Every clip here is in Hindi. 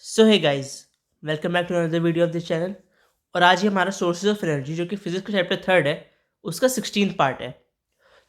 So hey guys, welcome back to another video of this channel. और आज ये हमारा सोर्सेज ऑफ एनर्जी जो कि फिजिक्स का चैप्टर थर्ड है, उसका 16th पार्ट है।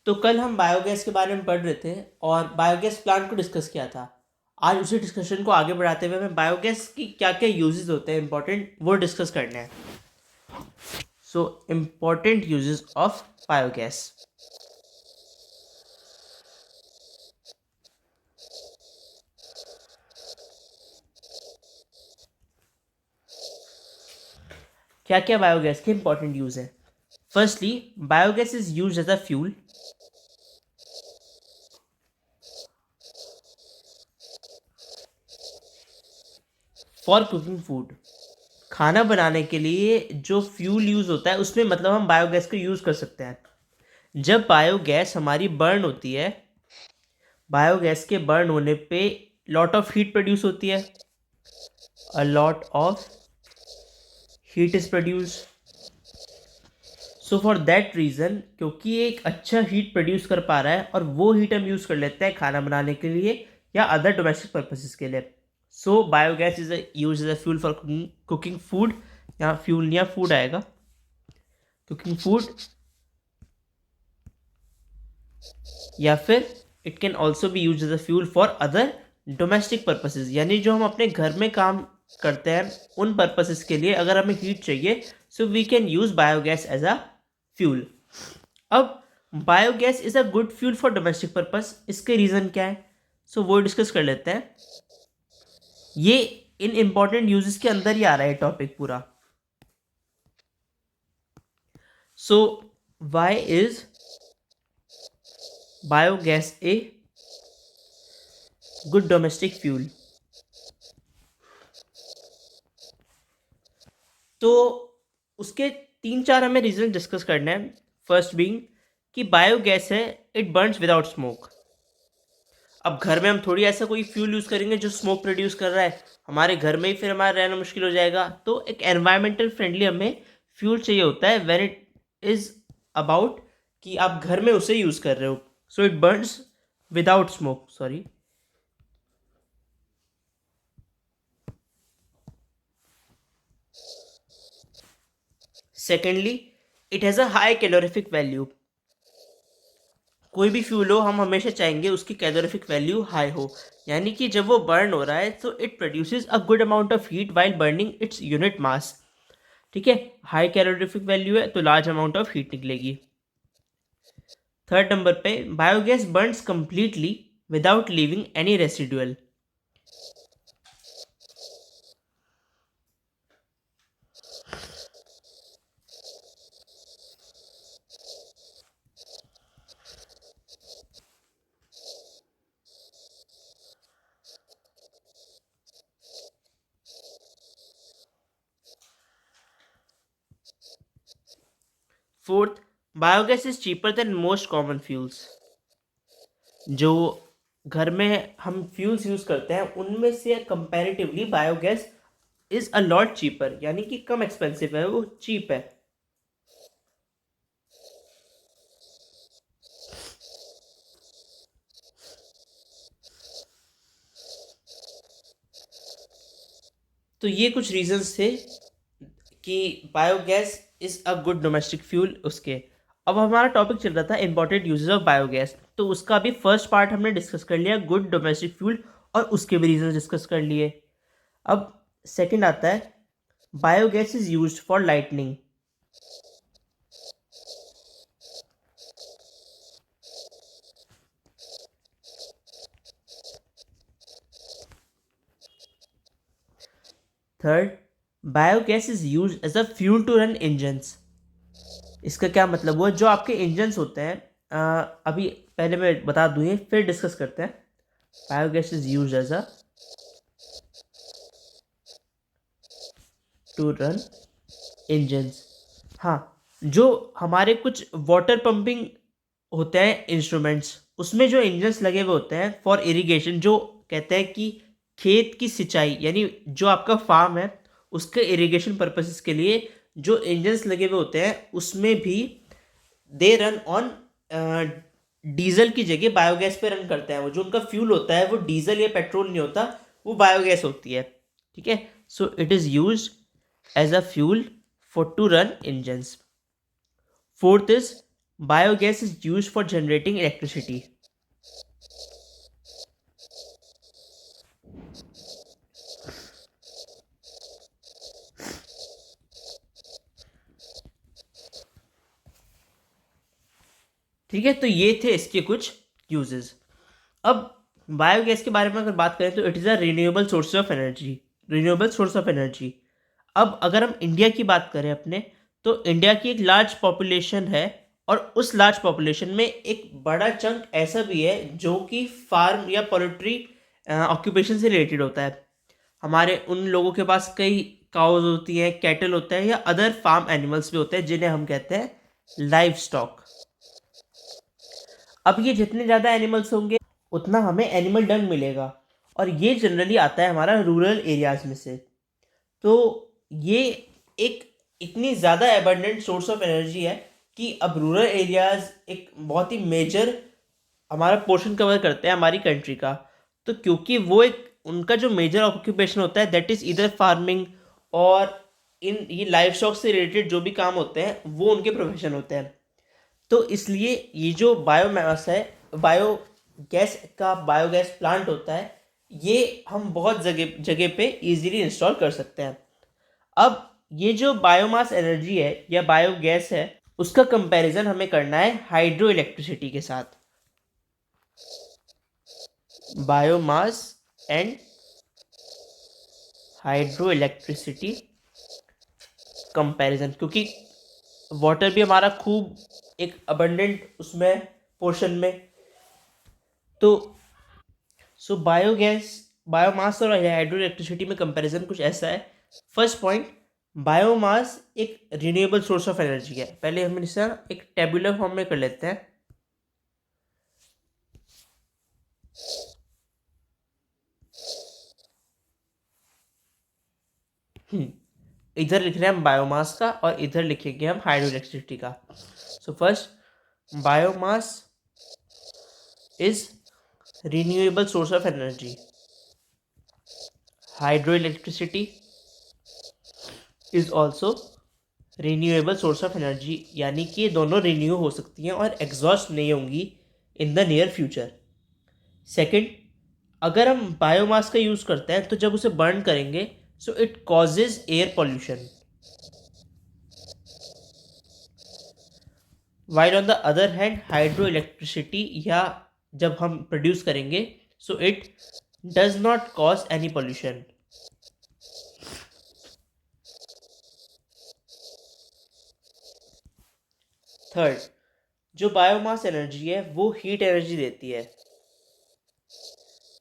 तो कल हम बायोगैस के बारे में पढ़ रहे थे और बायोगैस प्लांट को डिस्कस किया था। आज उसी डिस्कशन को आगे बढ़ाते हुए हमें बायोगैस की क्या क्या यूजेस होते हैं इंपॉर्टेंट, वो डिस्कस करने हैं। So important uses of biogas. क्या क्या बायोगैस के इंपॉर्टेंट यूज हैं? Firstly, biogas is use as a fuel for cooking food. खाना बनाने के लिए जो फ्यूल यूज़ होता है उसमें मतलब हम बायोगैस का यूज़ कर सकते हैं। जब बायोगैस हमारी बर्न होती है, बायोगैस के बर्न होने पे लॉट ऑफ हीट प्रोड्यूस होती है। A lot of heat is produce. So for that reason, क्योंकि ये एक अच्छा हीट प्रोड्यूस कर पा रहा है और वो हीट हम यूज़ कर लेते हैं खाना बनाने के लिए या अदर डोमेस्टिक पर्पसेस के लिए। So biogas is use as a fuel for cooking food. यहाँ फ्यूल या फूड आएगा, कुकिंग फूड, या फिर it can also be use as a fuel for other domestic purposes, यानी जो हम अपने घर में काम करते हैं उन पर्पसेस के लिए अगर हमें हीट चाहिए, so we can use biogas as a fuel. अब biogas is a good fuel for domestic purpose, इसके रीज़न क्या है? सो वो डिस्कस कर लेते हैं। ये इन इंपॉर्टेंट यूजेस के अंदर ही आ रहा है टॉपिक पूरा। So why is biogas a good domestic fuel? तो उसके तीन चार हमें रीजन डिस्कस करने हैं। फर्स्ट बीइंग कि बायोगैस है, इट बर्न्स विदाउट स्मोक। अब घर में हम थोड़ी ऐसा कोई फ्यूल यूज़ करेंगे जो स्मोक प्रोड्यूस कर रहा है, हमारे घर में ही फिर हमारा रहना मुश्किल हो जाएगा। तो एक एनवायरमेंटल फ्रेंडली हमें फ्यूल चाहिए होता है व्हेन इट इज़ अबाउट कि आप घर में उसे यूज़ कर रहे हो। So it burns without smoke, sorry. Secondly, it has a high calorific value. कोई भी फ्यूल हो, हम हमेशा चाहेंगे उसकी कैलोरीफिक वैल्यू हाई हो, यानी कि जब वो बर्न हो रहा है तो it produces a good amount of heat while burning its unit mass. ठीक है, हाई कैलोरीफिक वैल्यू है तो लार्ज अमाउंट ऑफ हीट निकलेगी। थर्ड नंबर पे, biogas Burns completely without leaving any residual. Fourth, biogas is cheaper than most common fuels. जो घर में हम फ्यूल्स यूज़ करते हैं उनमें से comparatively biogas is a lot cheaper, यानी कि कम एक्सपेंसिव है, वो चीप है। तो ये कुछ रीजंस थे कि biogas is a good domestic fuel उसके। अब हमारा टॉपिक चल रहा था इंपॉर्टेंट यूजेस ऑफ बायोगैस, तो उसका भी फर्स्ट पार्ट हमने डिस्कस कर लिया, गुड डोमेस्टिक फ्यूल, और उसके भी रीजंस डिस्कस कर लिए। अब सेकंड आता है, biogas is used for lightning. Third, biogas is use as a fuel to run engines. इसका क्या मतलब हुआ? जो आपके इंजन्स होते हैं, अभी पहले मैं बता दूँ ये, फिर डिस्कस करते हैं। Biogas is use as a to run engines. हाँ, जो हमारे कुछ वाटर पंपिंग होते हैं इंस्ट्रूमेंट्स, उसमें जो इंजन्स लगे हुए होते हैं फॉर इरिगेशन, जो कहते हैं कि खेत की सिंचाई, यानी जो आपका फार्म है उसके इरिगेशन पर्पसेस के लिए जो इंजन्स लगे हुए होते हैं, उसमें भी दे रन ऑन डीजल की जगह बायोगैस पे रन करते हैं। वो जो उनका फ्यूल होता है वो डीजल या पेट्रोल नहीं होता, वो बायोगैस होती है। ठीक है, so it is use as a fuel for to run engines. Fourth is biogas is use for generating electricity. ठीक है, तो ये थे इसके कुछ यूजेस। अब बायोगैस के बारे में अगर बात करें तो it is a renewable source of energy. Renewable source of energy. अब अगर हम इंडिया की बात करें अपने, तो इंडिया की एक लार्ज पॉपुलेशन है, और उस लार्ज पॉपुलेशन में एक बड़ा चंक ऐसा भी है जो कि फार्म या पोल्ट्री ऑक्यूपेशन से रिलेटेड होता है। हमारे उन लोगों के पास कई काउज होती हैं, कैटल होते हैं, या अदर फार्म एनिमल्स भी होते हैं जिन्हें हम कहते हैं लाइव स्टॉक। अब ये जितने ज़्यादा एनिमल्स होंगे उतना हमें एनिमल डंग मिलेगा, और ये जनरली आता है हमारा रूरल एरियाज़ में से। तो ये एक इतनी ज़्यादा एबंडेंट सोर्स ऑफ एनर्जी है कि अब रूरल एरियाज़ एक बहुत ही मेजर हमारा पोर्शन कवर करते हैं हमारी कंट्री का। तो क्योंकि वो एक उनका जो मेजर ऑक्यूपेशन होता है दैट इज़ इधर फार्मिंग, और इन ये लाइफ स्टॉक से रिलेटेड जो भी काम होते हैं वो उनके प्रोफेशन होते हैं। तो इसलिए ये जो बायोमास है, बायोगैस का बायोगैस प्लांट होता है, ये हम बहुत जगह जगह पे इजीली इंस्टॉल कर सकते हैं। अब ये जो बायोमास एनर्जी है या बायोगैस है, उसका कंपैरिजन हमें करना है हाइड्रो इलेक्ट्रिसिटी के साथ। Biomass and hydro electricity comparison, क्योंकि वाटर भी हमारा खूब एक अबंडेंट उसमें पोर्शन में। तो सो बायोगैस, बायोमास और हाइड्रो इलेक्ट्रिसिटी में कंपैरिजन कुछ ऐसा है। फर्स्ट पॉइंट, बायोमास एक रिन्यूएबल सोर्स ऑफ एनर्जी है। पहले हम इसे एक टेबुलर फॉर्म में कर लेते हैं। इधर लिख रहे हैं हम बायोमास का, और इधर लिखेंगे हम हाइड्रो इलेक्ट्रिसिटी का। So first, biomass is renewable source of energy. Hydro electricity is also renewable source of energy, यानी कि ये दोनों रिन्यू हो सकती हैं और एग्जॉस्ट नहीं होंगी in the near future. Second, अगर हम बायोमास का यूज़ करते हैं तो जब उसे बर्न करेंगे so it causes air pollution, while on the other hand hydro electricity या जब हम प्रोड्यूस करेंगे so it does not cause any pollution. Third, जो बायोमास एनर्जी है वो हीट एनर्जी देती है,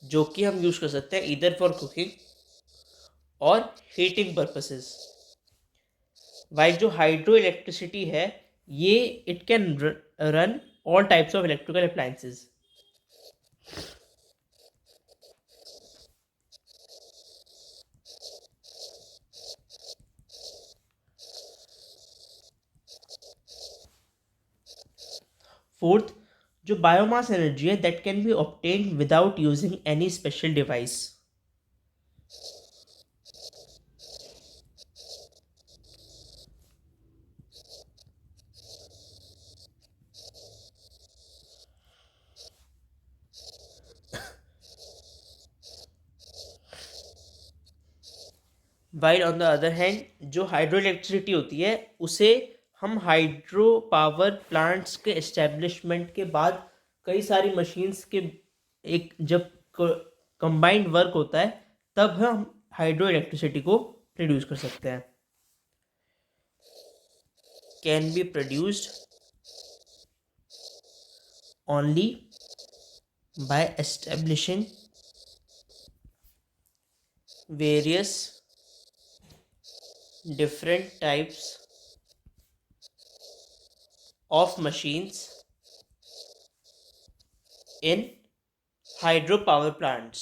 जो कि हम यूज़ कर सकते हैं इधर फॉर कुकिंग और हीटिंग पर्पसेस। वाइल जो हाइड्रो इलेक्ट्रिसिटी है ये it can run all types of electrical appliances. Fourth, जो बायोमास एनर्जी है that can be obtained without using any special device. While on the other hand जो हाइड्रो इलेक्ट्रिसिटी होती है उसे हम हाइड्रो पावर प्लांट्स के एस्टेब्लिशमेंट के बाद कई सारी मशीन्स के एक जब कंबाइंड वर्क होता है तब हम हाइड्रो इलेक्ट्रिसिटी को प्रोड्यूस कर सकते हैं। Can be produced only by establishing various different types of machines in hydropower plants।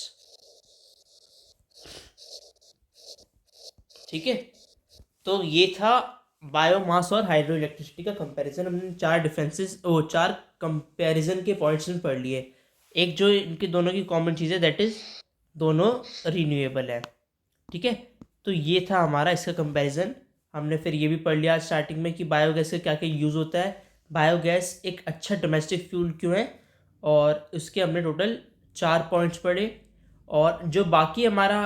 ठीक है, तो ये था बायोमास और हाइड्रो इलेक्ट्रिसिटी का कंपैरिजन। हमने चार डिफरेंसेस वो चार कंपैरिजन के पॉइंट्स में पढ़ लिए। एक जो इनके दोनों की कॉमन चीज़ है दैट इज दोनों रिन्यूएबल है। ठीक है, तो ये था हमारा इसका कंपैरिजन। हमने फिर ये भी पढ़ लिया स्टार्टिंग में कि बायोगैस का क्या क्या यूज़ होता है, बायोगैस एक अच्छा डोमेस्टिक फ्यूल क्यों है, और उसके हमने टोटल 4 पॉइंट्स पढ़े। और जो बाकी हमारा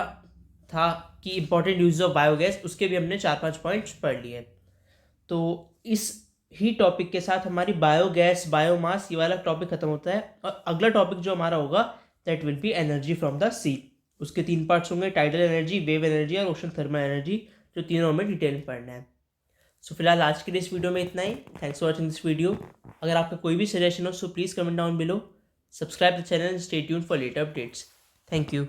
था कि इंपॉर्टेंट यूज ऑफ बायोगैस, उसके भी हमने 4-5 पॉइंट्स पढ़ लिए। तो इस ही टॉपिक के साथ हमारी बायोगैस, बायोमास, ये वाला टॉपिक खत्म होता है। और अगला टॉपिक जो हमारा होगा that will be energy from the sea. उसके 3 पार्ट्स होंगे, टाइडल एनर्जी, वेव एनर्जी और ओशन थर्मल एनर्जी, जो तीनों हमें डिटेल में पढ़ना है। सो फिलहाल आज के लिए इस वीडियो में इतना ही। Thanks for watching this video. अगर आपका कोई भी सजेशन हो so please comment down below, subscribe the channel, stay tuned for later updates. Thank you.